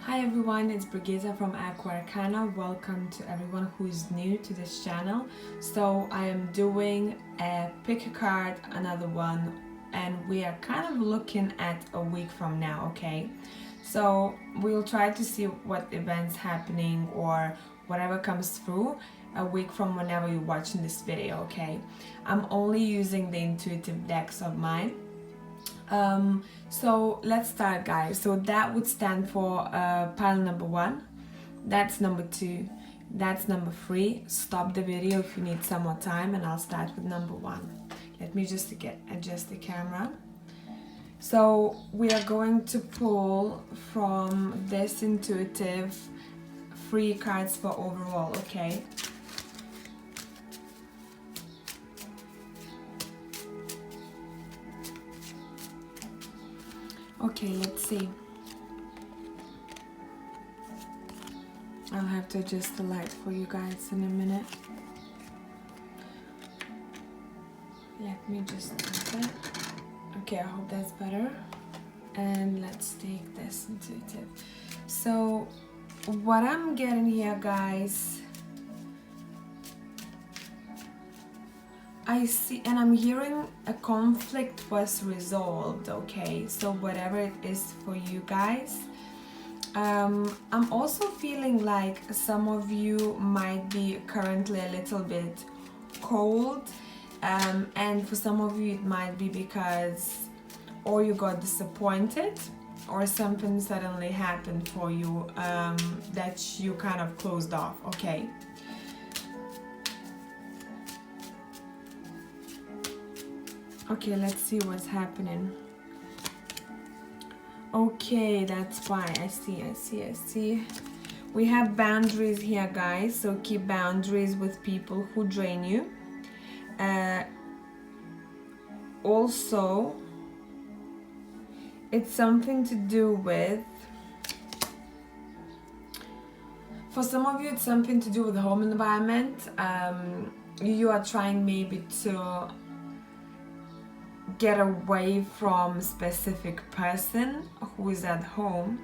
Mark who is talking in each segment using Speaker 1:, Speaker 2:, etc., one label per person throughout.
Speaker 1: Hi everyone, it's Brigitta from Aqua Arcana. Welcome to everyone who is new to this channel. So I am doing a pick a card, another one, and we are kind of looking at a week from now, okay? So we'll try to see what events happening or whatever comes through a week from whenever you're watching this video, okay? I'm only using the intuitive decks of mine. So let's start, guys. So that would stand for pile number 1, that's number 2, that's number 3. Stop the video if you need some more time and I'll start with number 1. Let me just adjust the camera. So we are going to pull from this intuitive 3 cards for overall, okay? Okay, let's see. I'll have to adjust the light for you guys in a minute. Let me just do that. Okay, I hope that's better. And let's take this intuitive. So what I'm getting here, guys, I see, and I'm hearing a conflict was resolved, okay? So whatever it is for you guys. I'm also feeling like some of you might be currently a little bit cold, and for some of you it might be because or you got disappointed or something suddenly happened for you that you kind of closed off, okay? Okay, let's see what's happening. Okay, that's why. I see. We have boundaries here, guys, so keep boundaries with people who drain you. Also, it's something to do with, for some of you, it's something to do with the home environment. You are trying maybe to get away from a specific person who is at home,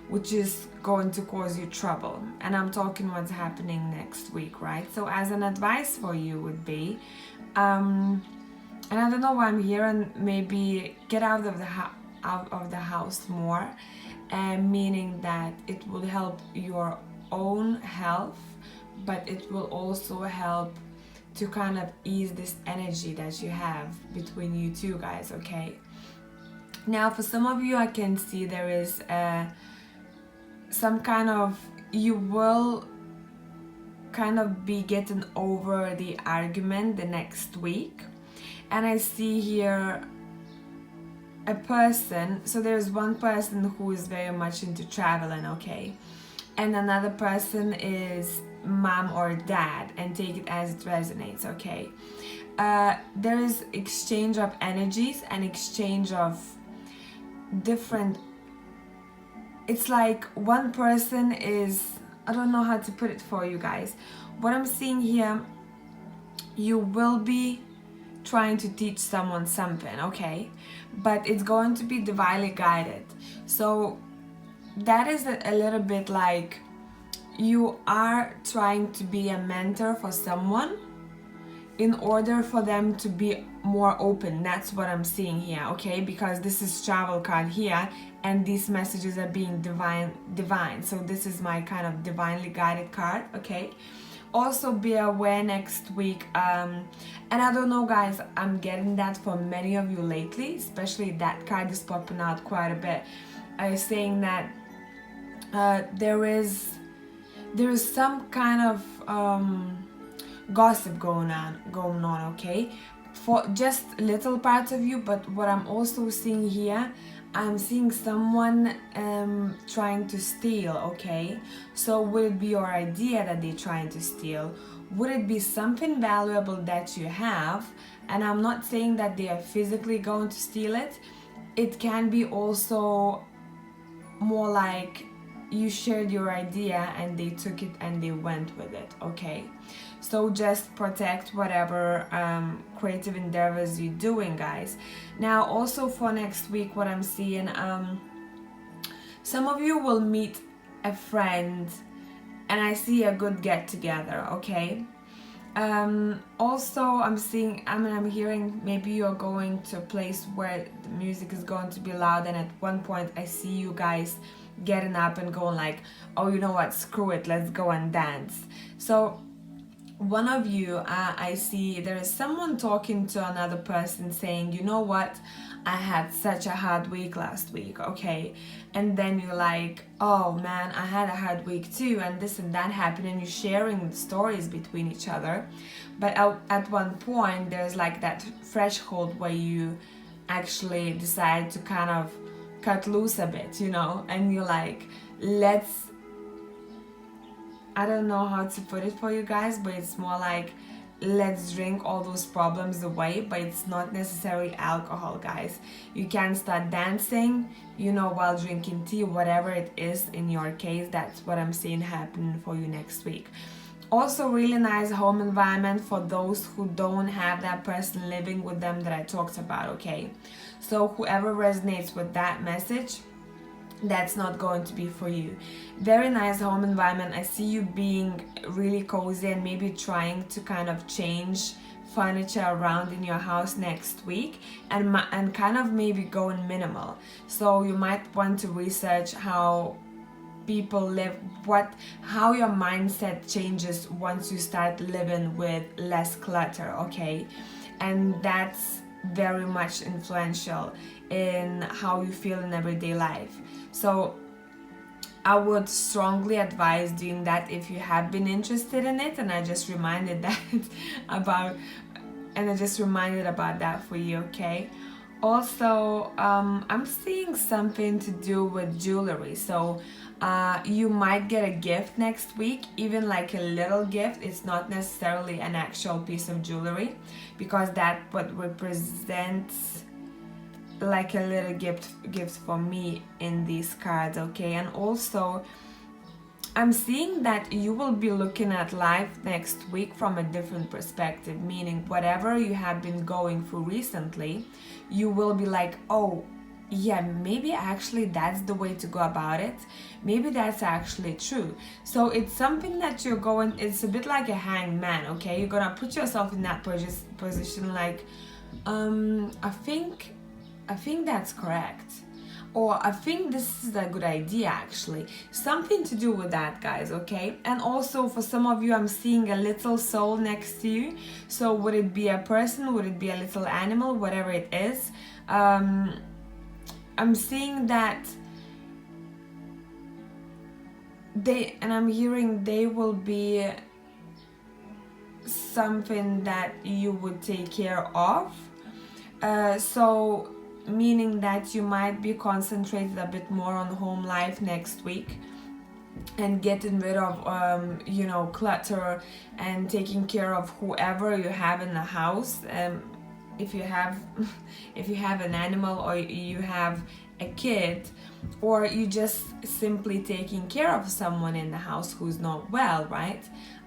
Speaker 1: which is going to cause you trouble. And I'm talking what's happening next week, right? So as an advice for you would be, and I don't know why I'm here, and maybe get out of the house more, meaning that it will help your own health, but it will also help to kind of ease this energy that you have between you two guys, okay? Now for some of you, I can see there is some kind of, you will kind of be getting over the argument the next week. And I see here a person, so there's one person who is very much into traveling, okay? And another person is mom or dad, and take it as it resonates, okay? There is exchange of energies and exchange of different, it's like one person is, I don't know how to put it for you guys. What I'm seeing here, you will be trying to teach someone something, okay? But it's going to be divinely guided. So that is a little bit like you are trying to be a mentor for someone in order for them to be more open. That's what I'm seeing here, okay? Because this is travel card here, and these messages are being divine. So this is my kind of divinely guided card, okay? Also be aware next week, and I don't know, guys, I'm getting that for many of you lately, especially that card is popping out quite a bit. Saying that there is some kind of gossip going on, okay, for just little parts of you. But what I'm also seeing here, I'm seeing someone trying to steal, okay? So would it be your idea that they're trying to steal? Would it be something valuable that you have? And I'm not saying that they are physically going to steal it. It can be also more like you shared your idea and they took it and they went with it, okay? So just protect whatever creative endeavors you're doing, guys. Now also for next week, what I'm seeing, some of you will meet a friend, and I see a good get together, okay? Also, I'm hearing maybe you're going to a place where the music is going to be loud, and at one point I see you guys getting up and going like, oh, you know what, screw it, let's go and dance. So one of you, I see there is someone talking to another person saying, you know what, I had such a hard week last week, okay? And then you're like, oh man, I had a hard week too, and this and that happened, and you're sharing stories between each other. But at one point, there's like that threshold where you actually decide to kind of cut loose a bit, you know? And you're like, I don't know how to put it for you guys, but it's more like, let's drink all those problems away. But it's not necessarily alcohol, guys. You can start dancing, you know, while drinking tea, whatever it is in your case. That's what I'm seeing happening for you next week. Also, really nice home environment for those who don't have that person living with them that I talked about, okay? So whoever resonates with that message, that's not going to be for you. Very nice home environment. I see you being really cozy and maybe trying to kind of change furniture around in your house next week, and kind of maybe going minimal. So you might want to research how people live, how your mindset changes once you start living with less clutter, okay? And that's very much influential in how you feel in everyday life. So I would strongly advise doing that if you have been interested in it, and I just reminded about that for you, okay? Also, I'm seeing something to do with jewelry. So you might get a gift next week, even like a little gift. It's not necessarily an actual piece of jewelry, because that what represents like a little gift for me in these cards, okay? And also I'm seeing that you will be looking at life next week from a different perspective, meaning whatever you have been going through recently, you will be like, oh yeah, maybe actually that's the way to go about it. Maybe that's actually true. So it's something that it's a bit like a hanged man, okay? You're gonna put yourself in that position like, I think that's correct. Or I think this is a good idea, actually. Something to do with that, guys, okay? And also for some of you, I'm seeing a little soul next to you. So would it be a person? Would it be a little animal? Whatever it is. I'm seeing that I'm hearing they will be something that you would take care of. So meaning that you might be concentrated a bit more on home life next week and getting rid of clutter and taking care of whoever you have in the house. If you have an animal, or you have a kid, or you just simply taking care of someone in the house who's not well, right?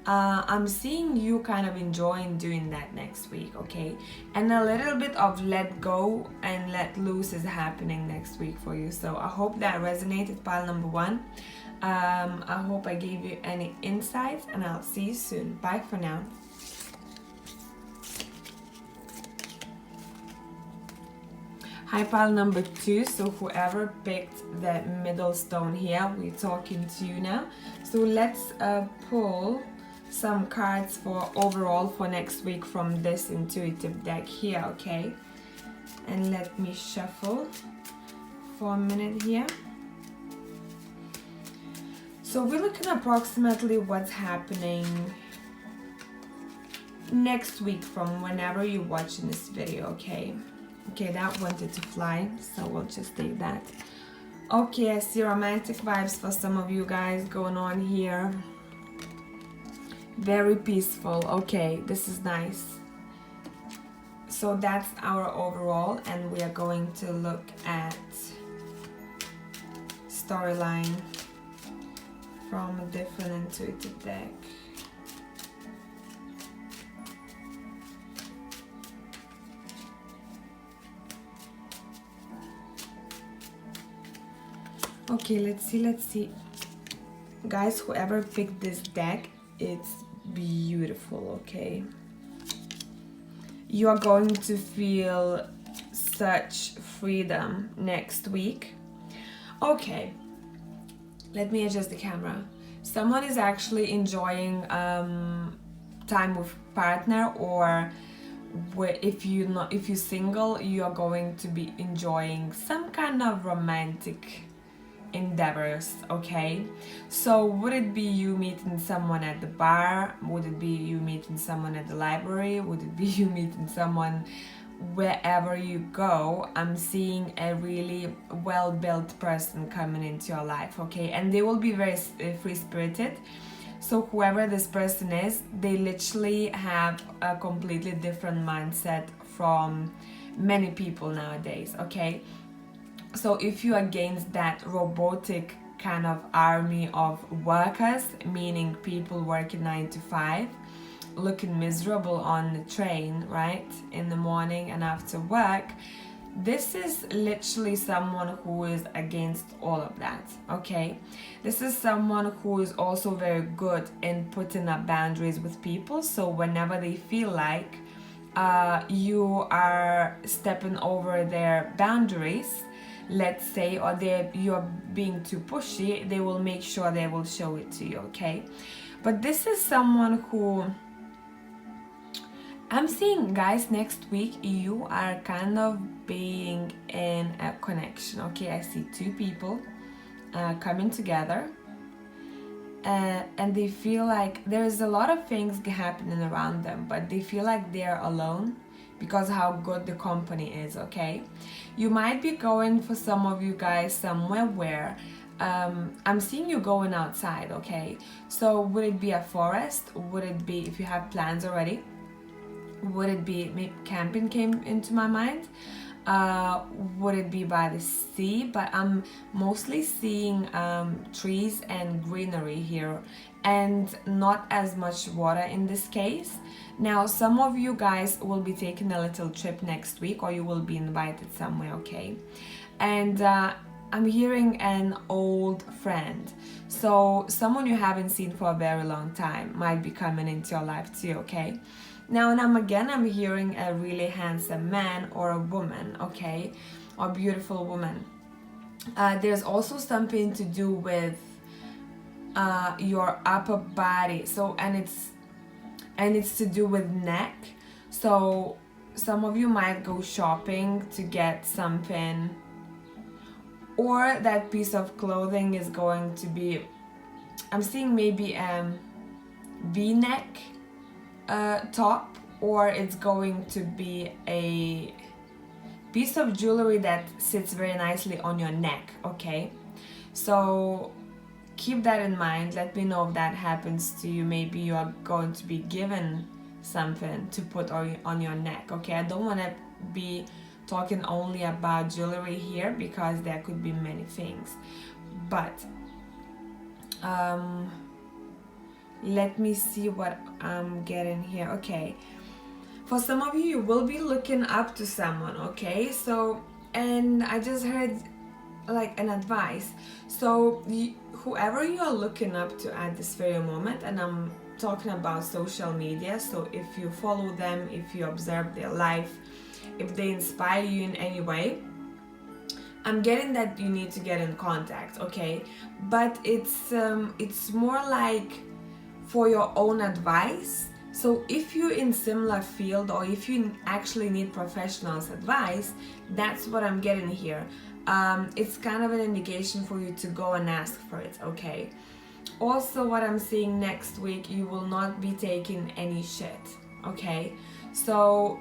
Speaker 1: I'm seeing you kind of enjoying doing that next week, okay? And a little bit of let go and let loose is happening next week for you. So I hope that resonated, pile number one. I hope I gave you any insights, and I'll see you soon. Bye for now. Hi, pile number two. So whoever picked the middle stone here, we're talking to you now. So let's pull some cards for overall for next week from this intuitive deck here, okay? And let me shuffle for a minute here. So we're looking approximately what's happening next week from whenever you're watching this video, okay? Okay, that wanted to fly, so we'll just take that. Okay, I see romantic vibes for some of you guys going on here. Very peaceful. Okay, this is nice. So that's our overall, and we are going to look at storyline from a different intuitive deck. Okay, let's see. guys, whoever picked this deck, it's beautiful, okay? You are going to feel such freedom next week. Okay, let me adjust the camera. Someone is actually enjoying time with partner, or if you're single, you are going to be enjoying some kind of romantic endeavors, okay? So would it be you meeting someone at the bar? Would it be you meeting someone at the library? Would it be you meeting someone wherever you go? I'm seeing a really well-built person coming into your life, okay? And they will be very free-spirited. So whoever this person is, they literally have a completely different mindset from many people nowadays, okay? So if you're against that robotic kind of army of workers, meaning people working 9 to 5, looking miserable on the train, right, in the morning and after work, this is literally someone who is against all of that, okay? This is someone who is also very good in putting up boundaries with people. So whenever they feel like you are stepping over their boundaries, let's say, or you're being too pushy, they will make sure they will show it to you, okay? But this is someone who I'm seeing, guys, next week you are kind of being in a connection, okay? I see two people coming together, and they feel like there's a lot of things happening around them, but they feel like they're alone because how good the company is, okay? You might be going, for some of you guys, somewhere where I'm seeing you going outside, okay? So would it be a forest? Would it be, if you have plans already, would it be, maybe camping came into my mind? Would it be by the sea? But I'm mostly seeing trees and greenery here, and not as much water in this case. Now, some of you guys will be taking a little trip next week, or you will be invited somewhere, okay? And I'm hearing an old friend. So someone you haven't seen for a very long time might be coming into your life too, okay? Now, and I'm hearing a really handsome man or a woman, okay? Or beautiful woman. There's also something to do with your upper body. So, and it's to do with neck. So some of you might go shopping to get something, or that piece of clothing is going to be, I'm seeing maybe V-neck top, or it's going to be a piece of jewelry that sits very nicely on your neck, okay? So keep that in mind. Let me know if that happens to you. Maybe you are going to be given something to put on your neck, okay? I don't want to be talking only about jewelry here because there could be many things, but let me see what I'm getting here. Okay, for some of you, you will be looking up to someone, okay? So, and I just heard like an advice. So whoever you are looking up to at this very moment, and I'm talking about social media, so if you follow them, if you observe their life, if they inspire you in any way, I'm getting that you need to get in contact, okay? But it's more like for your own advice. So if you're in similar field, or if you actually need professionals' advice, that's what I'm getting here. It's kind of an indication for you to go and ask for it, okay? Also, what I'm seeing next week, you will not be taking any shit, okay? So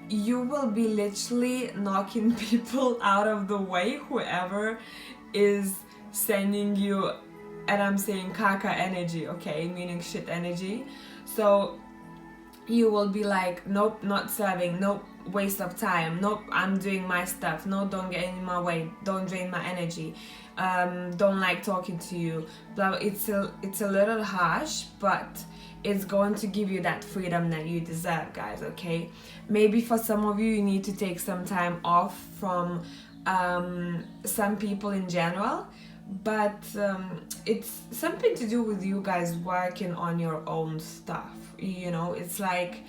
Speaker 1: you will be literally knocking people out of the way, whoever is sending you, and I'm saying caca energy, okay, meaning shit energy. So you will be like, nope, not serving, nope, waste of time, nope, I'm doing my stuff, no, don't get in my way, don't drain my energy, don't like talking to you, blah. It's a little harsh, but it's going to give you that freedom that you deserve, guys, okay? Maybe for some of you, you need to take some time off from some people in general, but it's something to do with you guys working on your own stuff. You know, it's like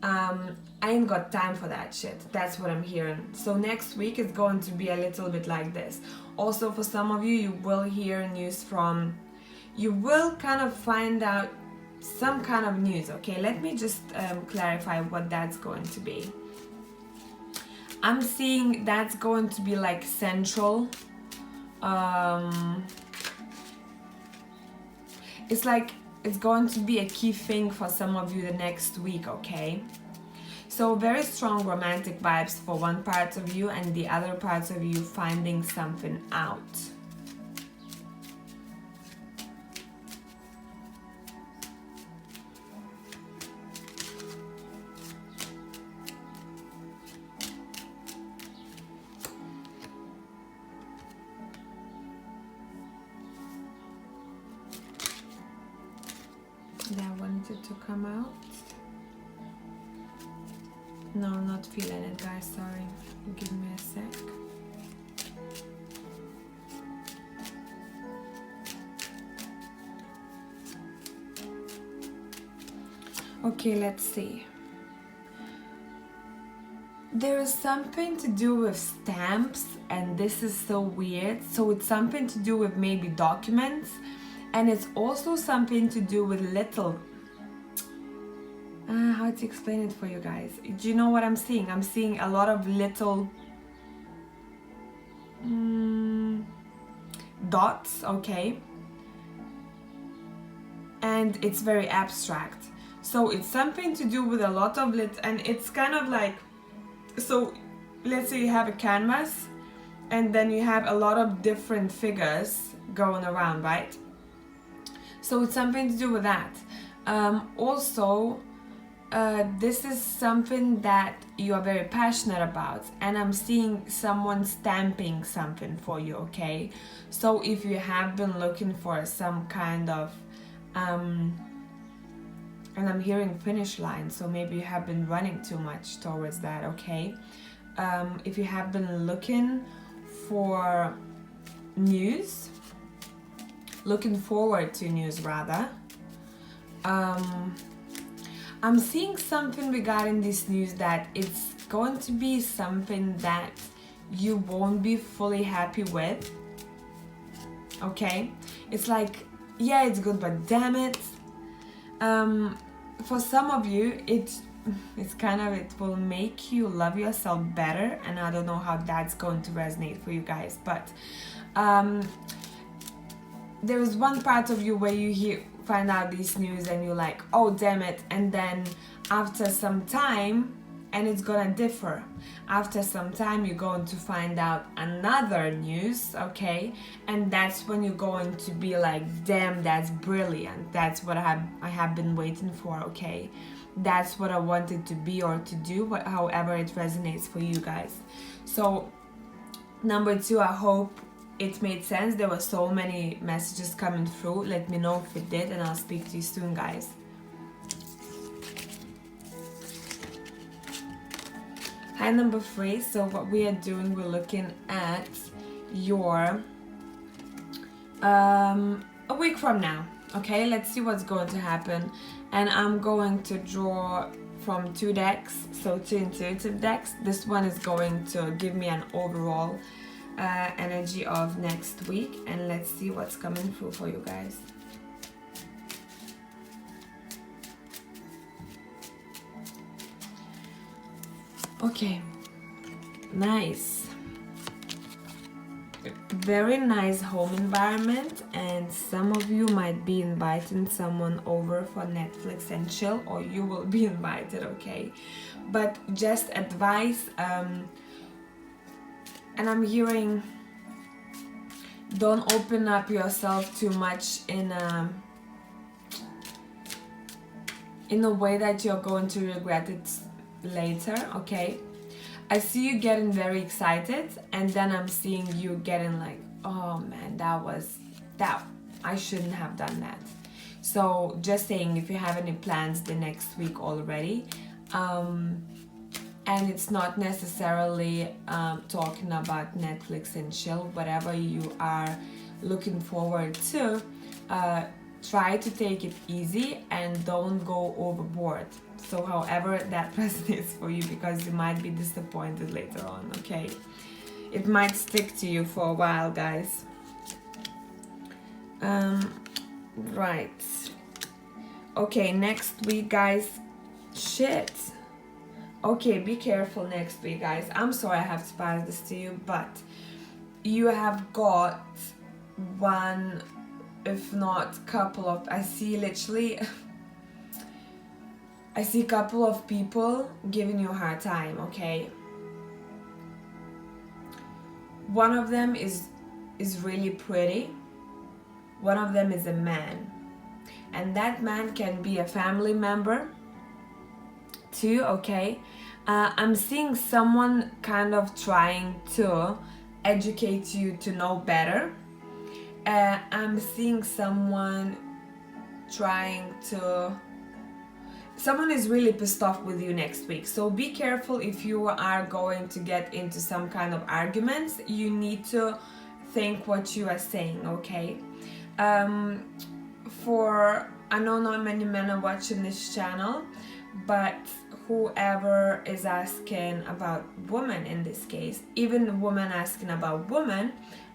Speaker 1: I ain't got time for that shit. That's what I'm hearing. So next week is going to be a little bit like this. Also, for some of you, you will hear news from, you will kind of find out some kind of news. Okay, let me just clarify what that's going to be. I'm seeing that's going to be like central. It's like it's going to be a key thing for some of you the next week, okay? So very strong romantic vibes for one part of you, and the other parts of you finding something out. That wanted to come out. No, not feeling it, guys. Sorry. Give me a sec. Okay, let's see. There is something to do with stamps, and this is so weird. So it's something to do with maybe documents, and it's also something to do with little how to explain it for you guys. Do you know what I'm seeing? I'm seeing a lot of little dots, okay? And it's very abstract. So it's something to do with a lot of and it's kind of like, so let's say you have a canvas and then you have a lot of different figures going around, right? So it's something to do with that. Also, this is something that you are very passionate about, and I'm seeing someone stamping something for you, okay? So if you have been looking for some kind of and I'm hearing finish line, so maybe you have been running too much towards that, okay? If you have been looking for news, looking forward to news rather, I'm seeing something regarding this news that it's going to be something that you won't be fully happy with, okay? It's like, yeah, it's good, but damn it. For some of you, it's kind of, it will make you love yourself better, and I don't know how that's going to resonate for you guys, but there is one part of you where you find out this news and you're like, oh damn it, and then after some time, and it's gonna differ, after some time you're going to find out another news, okay, and that's when you're going to be like, damn, that's brilliant, that's what I have been waiting for, okay, that's what I wanted to be or to do, however it resonates for you guys. So number 2, I hope it made sense. There were so many messages coming through. Let me know if it did, and I'll speak to you soon, guys. Hi, number 3. So what we are doing, we're looking at your a week from now, okay? Let's see what's going to happen, and I'm going to draw from 2 decks, so 2 intuitive decks. This one is going to give me an overall energy of next week, and let's see what's coming through for you guys. Okay, nice, very nice home environment, and some of you might be inviting someone over for Netflix and chill, or you will be invited, okay? But just advice, and I'm hearing, don't open up yourself too much in a way that you're going to regret it later, okay? I see you getting very excited, and then I'm seeing you getting like, oh man, that I shouldn't have done that. So just saying, if you have any plans the next week already, and it's not necessarily talking about Netflix and chill, whatever you are looking forward to, try to take it easy and don't go overboard. So however that person is for you, because you might be disappointed later on, okay? It might stick to you for a while, guys. Right. Okay, next week, guys. Shit. Okay, be careful next week, guys. I'm sorry I have to pass this to you, but you have got one, if not couple of, I see a couple of people giving you a hard time, okay? One of them is really pretty. One of them is a man. And that man can be a family member too, okay? I'm seeing someone kind of trying to educate you to know better. I'm seeing someone someone is really pissed off with you next week. So be careful if you are going to get into some kind of arguments. You need to think what you are saying, okay? I know not many men are watching this channel, but whoever is asking about women in this case, even women asking about women,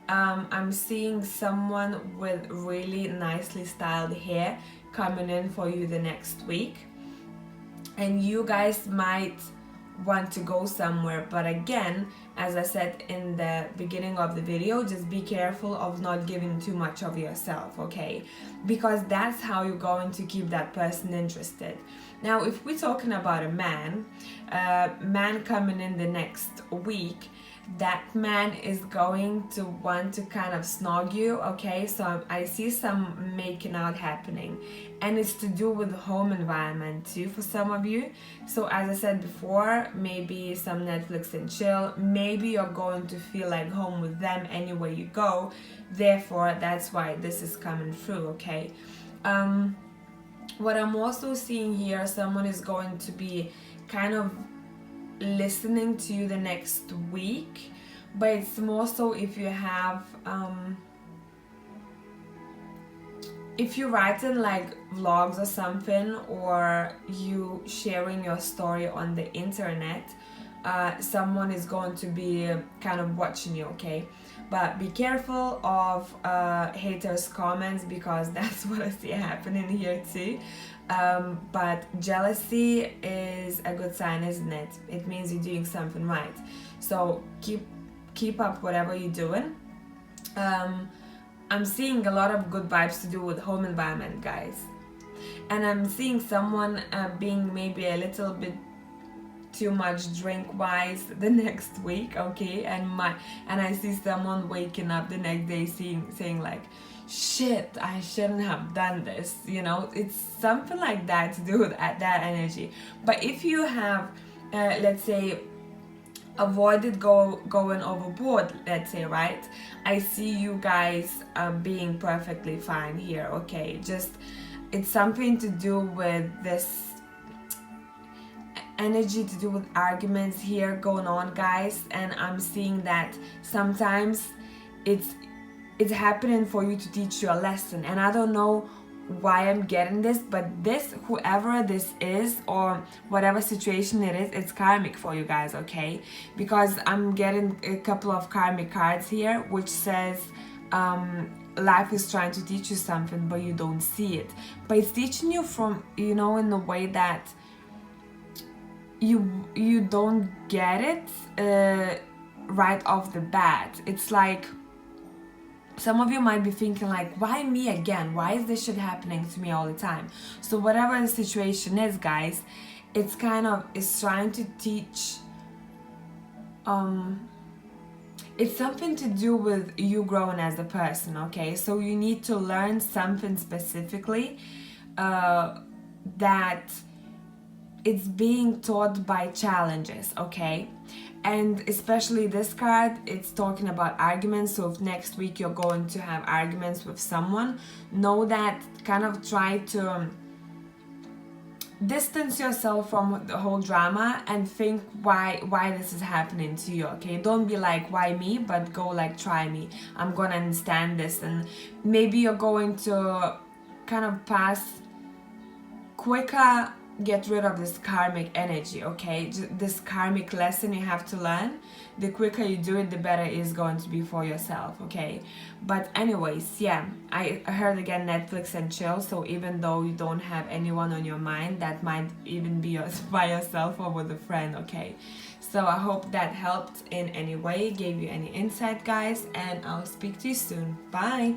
Speaker 1: I'm seeing someone with really nicely styled hair coming in for you the next week. And you guys might want to go somewhere, but again, as I said in the beginning of the video, just be careful of not giving too much of yourself, okay? Because that's how you're going to keep that person interested. Now, if we're talking about a man coming in the next week, that man is going to want to kind of snog you, okay? So I see some making out happening, and it's to do with the home environment too for some of you. So as I said before, maybe some Netflix and chill, maybe you're going to feel like home with them anywhere you go, therefore that's why this is coming through, okay? What I'm also seeing here, someone is going to be kind of listening to you the next week, but it's more so if you have if you're writing like vlogs or something, or you sharing your story on the internet, someone is going to be kind of watching you, okay? But be careful of haters' comments, because that's what I see happening here too. But jealousy is a good sign, isn't it? It means you're doing something right. So keep up whatever you're doing. I'm seeing a lot of good vibes to do with home environment, guys. And I'm seeing someone being maybe a little bit too much drink-wise the next week, okay? And I see someone waking up the next day saying like, shit, I shouldn't have done this, you know? It's something like that to do with that energy. But if you have, let's say, avoided going overboard, let's say, right? I see you guys being perfectly fine here, okay? Just, it's something to do with this energy, to do with arguments here going on, guys. And I'm seeing that sometimes it's happening for you to teach you a lesson. And I don't know why I'm getting this, but this, whoever this is or whatever situation it is, it's karmic for you guys, okay? Because I'm getting a couple of karmic cards here which says life is trying to teach you something but you don't see it, but it's teaching you from, you know, in a way that you don't get it right off the bat. It's like some of you might be thinking like, why me again? Why is this shit happening to me all the time? So whatever the situation is, guys, it's trying to teach, it's something to do with you growing as a person, okay? So you need to learn something specifically that it's being taught by challenges, okay? And especially this card, it's talking about arguments. So if next week you're going to have arguments with someone, know that, kind of try to distance yourself from the whole drama and think why this is happening to you. Okay, don't be like why me, but go like try me, I'm gonna understand this. And maybe you're going to kind of pass quicker, get rid of this karmic energy. Okay, this karmic lesson you have to learn, the quicker you do it, the better it is going to be for yourself. Okay, but anyways, yeah, I heard again Netflix and chill. So even though you don't have anyone on your mind, that might even be by yourself or with a friend. Okay, so I hope that helped in any way, gave you any insight, guys, and I'll speak to you soon. Bye.